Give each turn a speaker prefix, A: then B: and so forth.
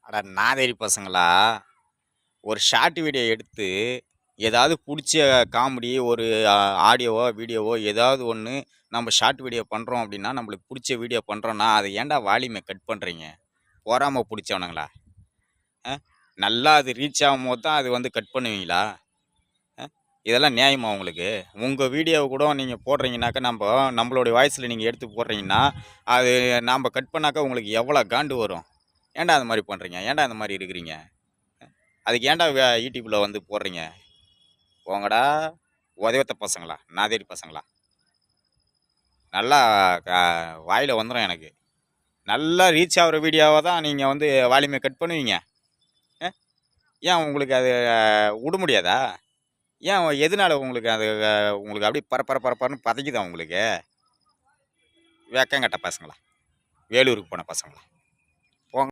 A: அட நாதேரி பசங்களா! ஒரு ஷார்ட் வீடியோ எடுத்து, ஏதாவது புடிச்ச காமெடி ஒரு ஆடியோவோ, வீடியோவோ ஏதாவது ஒண்ணு நம்ம ஷார்ட் வீடியோ பண்றோம் அப்டின்னா, நம்மளுக்கு புடிச்ச வீடியோ பண்றோம்னா, அத ஏன்டா வால்யூம கட் பண்றீங்க? பொறாம புடிச்சவனுங்களா? அ நல்லா அது ரீச் ஆகும்போது தான் அது வந்து கட் பண்ணுவீங்களா? அ இதெல்லாம் நியாயமா உங்களுக்கு? உங்க வீடியோவ கூட நீங்க போடுறீங்கனாக்கா, நம்மளுடைய வாய்ஸ்ல நீங்க எடுத்து போடுறீங்கன்னா, அது நாம்ப கட் பண்ணாக்கா உங்களுக்கு எவ்வளோ காண்டு வரும்? ஏன்டா அந்த மாரி பண்றீங்க? ஏன்டா அந்த மாரி இருக்கிறீங்க? அதுக்கு ஏன்டா யூடியூப்ல வந்து போடுறீங்க? போங்கடா உதவத்த பசங்களா, நாதேரி பசங்களா. நல்லா க வாயில வந்துரும் எனக்கு. நல்லா ரீச் ஆகுற வீடியோவ தான் நீங்க வந்து வால்யூம கட் பண்ணுவீங்க. அ ஏன் உங்களுக்கு அது விட முடியாதா? ஏன் எதனால உங்களுக்கு அது உங்களுக்கு அப்படியே பரபர பரப்பரன்னு பதைக்குதா உங்களுக்கு? வெக்கங்கெட்ட பசங்களா, வேலூருக்கு போன பசங்களா.